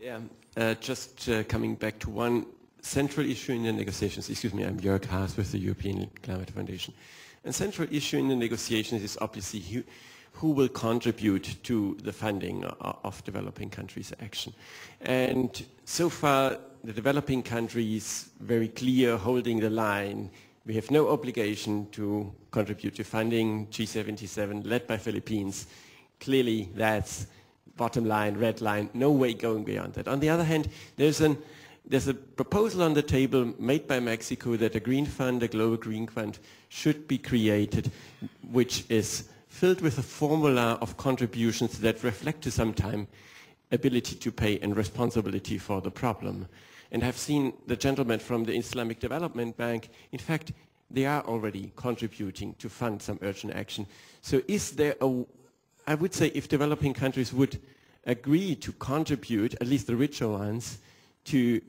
Yeah, just coming back to one central issue in the negotiations. Excuse me, I'm Jörg Haas with the European Climate Foundation. A central issue in the negotiations is obviously who will contribute to the funding of developing countries' action. And so far, the developing countries very clear, holding the line. We have no obligation to contribute to funding. G77, led by Philippines, clearly that's bottom line, red line, no way going beyond that. On the other hand, there's a proposal on the table made by Mexico that a green fund, a global green fund, should be created, which is filled with a formula of contributions that reflect to some time ability to pay and responsibility for the problem. And I've seen the gentleman from the Islamic Development Bank, in fact, they are already contributing to fund some urgent action. So is there I would say if developing countries would agree to contribute, at least the richer ones, to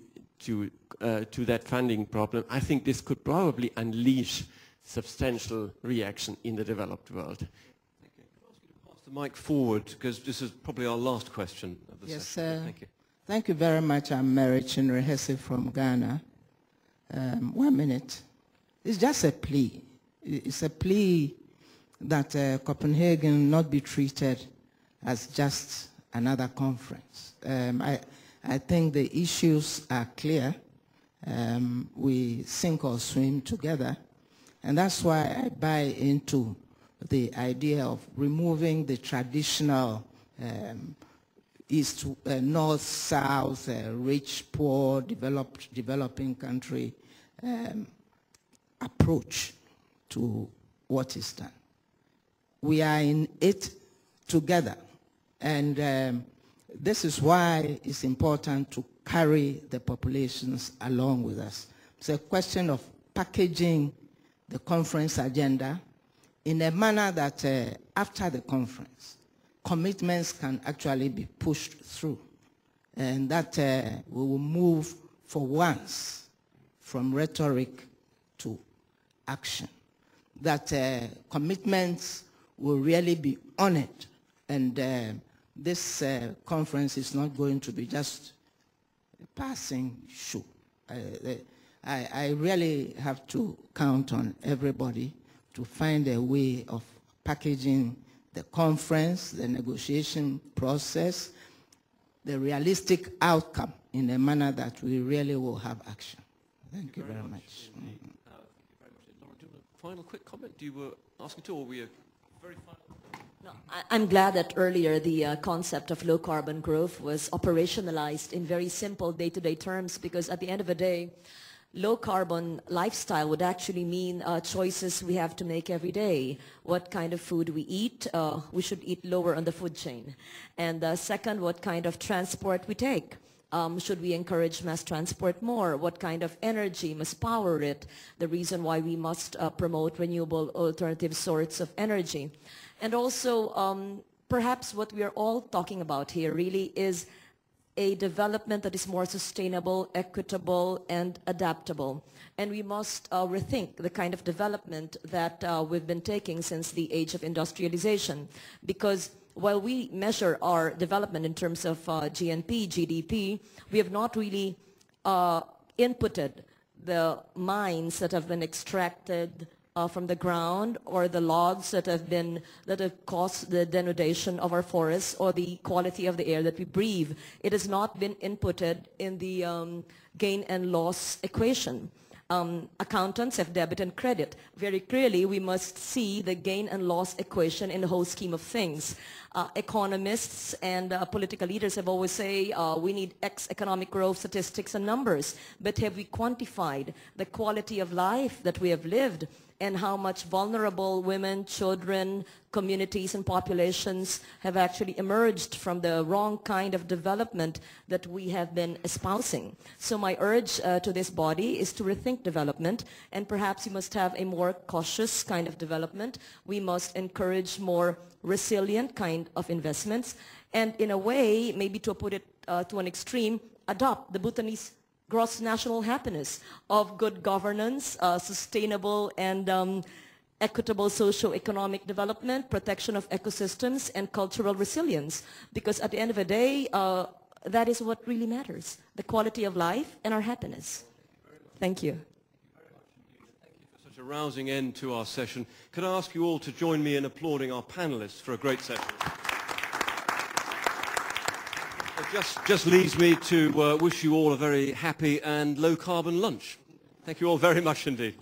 that funding problem, I think this could probably unleash substantial reaction in the developed world. Thank you. Can I ask you to pass the mic forward, because this is probably our last question of the session. Thank you. Thank you very much. I'm Mary Chinrehesi from Ghana. 1 minute. It's just a plea. It's a plea that Copenhagen not be treated as just another conference. I think the issues are clear. We sink or swim together. And that's why I buy into the idea of removing the traditional east, north, south, rich, poor, developed, developing country approach to what is done. We are in it together. And this is why it's important to carry the populations along with us. It's a question of packaging the conference agenda in a manner that after the conference, commitments can actually be pushed through. And that we will move for once from rhetoric to action. That commitments will really be honored, and this conference is not going to be just a passing show. I really have to count on everybody to find a way of packaging the conference, the negotiation process, the realistic outcome in a manner that we really will have action. Thank you very much. Thank you very much. Laura, do you want a final quick comment? You were asking to, or were you very final? No, I'm glad that earlier the concept of low carbon growth was operationalized in very simple day-to-day terms, because at the end of the day, low carbon lifestyle would actually mean choices we have to make every day. What kind of food we eat, we should eat lower on the food chain. And second, what kind of transport we take. Should we encourage mass transport more? What kind of energy must power it? The reason why we must promote renewable alternative sorts of energy. And also, perhaps what we are all talking about here really is a development that is more sustainable, equitable, and adaptable. And we must rethink the kind of development that we've been taking since the age of industrialization. Because while we measure our development in terms of GNP, GDP, we have not really inputted the mines that have been extracted from the ground, or the logs that have caused the denudation of our forests, or the quality of the air that we breathe. It has not been inputted in the gain and loss equation. Accountants have debit and credit. Very clearly, we must see the gain and loss equation in the whole scheme of things. Economists and political leaders have always say we need X economic growth statistics and numbers, but have we quantified the quality of life that we have lived, and how much vulnerable women, children, communities, and populations have actually emerged from the wrong kind of development that we have been espousing? So my urge to this body is to rethink development, and perhaps we must have a more cautious kind of development. We must encourage more resilient kind of investments, and in a way, maybe to put it to an extreme, adopt the Bhutanese gross national happiness of good governance, sustainable and equitable socio-economic development, protection of ecosystems, and cultural resilience. Because at the end of the day, that is what really matters, the quality of life and our happiness. Thank you. Such a rousing end to our session. Could I ask you all to join me in applauding our panelists for a great session? It just leaves me to wish you all a very happy and low-carbon lunch. Thank you all very much indeed.